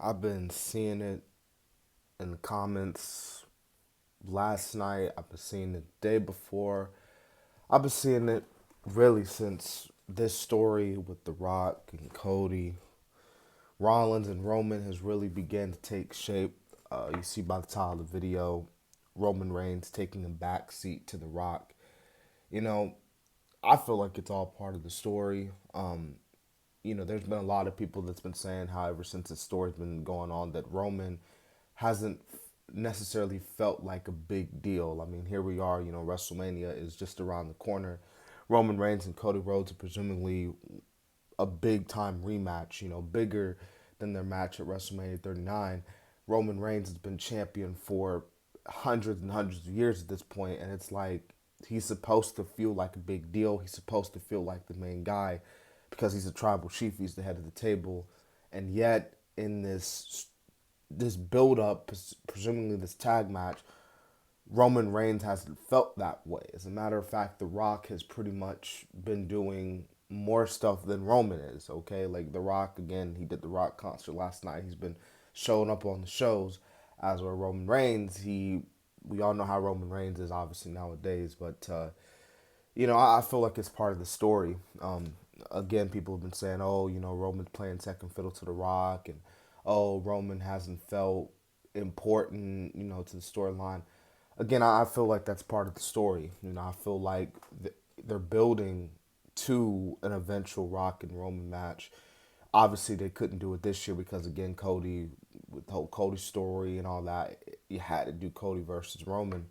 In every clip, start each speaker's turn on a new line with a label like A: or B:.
A: I've been seeing it in the comments last night. I've been seeing it the day before. I've been seeing it really since this story with The Rock and Cody, Rollins and Roman has really began to take shape. You see by the title of the video, Roman Reigns taking a back seat to The Rock. You know, I feel like it's all part of the story. There's been a lot of people that's been saying how ever since this story's been going on that Roman hasn't necessarily felt like a big deal. I mean, here we are, WrestleMania is just around the corner. Roman Reigns and Cody Rhodes are presumably a big time rematch, bigger than their match at WrestleMania 39. Roman Reigns has been champion for hundreds and hundreds of years at this point, and it's like he's supposed to feel like a big deal. He's supposed to feel like the main guy because he's a tribal chief. He's the head of the table, and yet in this build up, presumably this tag match, Roman Reigns hasn't felt that way. As a matter of fact, The Rock has pretty much been doing more stuff than Roman is, okay? Like The Rock, again, he did the Rock concert last night. He's been showing up on the shows, as where Roman Reigns, we all know how Roman Reigns is obviously nowadays, but I feel like it's part of the story. Again, people have been saying, oh, Roman's playing second fiddle to The Rock, and oh, Roman hasn't felt important, to the storyline. Again, I feel like that's part of the story. I feel like they're building to an eventual Rock and Roman match. Obviously, they couldn't do it this year because, again, Cody, with the whole Cody story and all that, you had to do Cody versus Roman.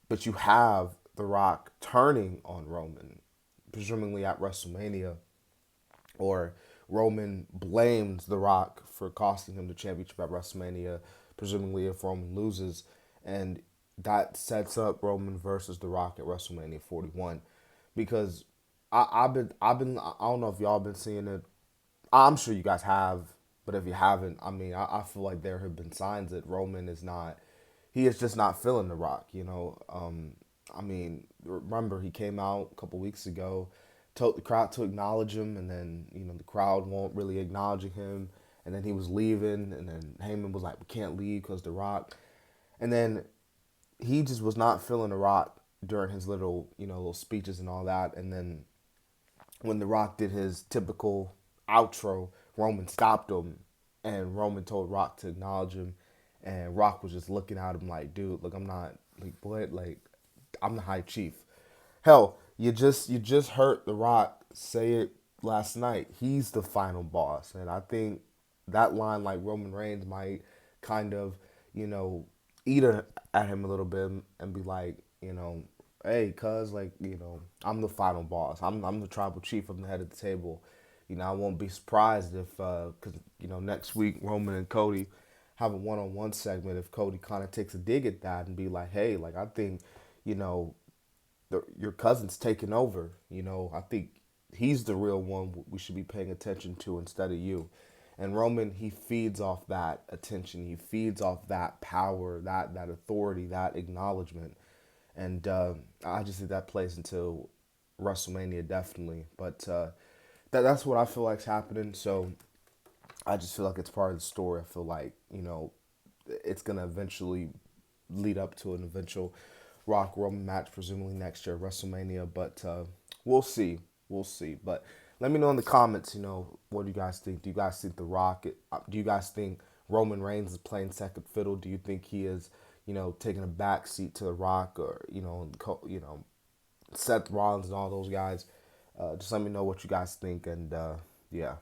A: But you have The Rock turning on Roman, presumably at WrestleMania, or Roman blames The Rock for costing him the championship at WrestleMania, presumably if Roman loses, and that sets up Roman versus The Rock at WrestleMania 41. Because I don't know if y'all been seeing it. I'm sure you guys have, but if you haven't, I mean, I feel like there have been signs that Roman is not, he is just not feeling The Rock, I mean, remember he came out a couple weeks ago, told the crowd to acknowledge him, and then the crowd won't really acknowledge him, and then he was leaving, and then Heyman was like, "We can't leave because The Rock," and then he just was not feeling The Rock during his little speeches and all that, and then when The Rock did his typical outro, Roman stopped him, and Roman told Rock to acknowledge him, and Rock was just looking at him like, "Dude, look, I'm not like what like." I'm the high chief. Hell, you just heard The Rock say it last night. He's the final boss, and I think that line, like Roman Reigns, might kind of you know eat at him a little bit and be like, hey, cuz like I'm the final boss. I'm the tribal chief. I'm the head of the table. I won't be surprised if because next week Roman and Cody have a one-on-one segment if Cody kind of takes a dig at that and be like, hey, like I think you know your cousin's taking over. I think he's the real one we should be paying attention to instead of you. And Roman, he feeds off that attention. He feeds off that power, that authority, that acknowledgement. And I just think that plays into WrestleMania definitely. But that's what I feel like's happening. So I just feel like it's part of the story. I feel like it's gonna eventually lead up to an eventual Rock Roman match, presumably next year, WrestleMania. But we'll see. We'll see. But let me know in the comments, what do you guys think? Do you guys think The Rock, do you guys think Roman Reigns is playing second fiddle? Do you think he is, taking a back seat to The Rock or, Seth Rollins and all those guys? Just let me know what you guys think. And yeah.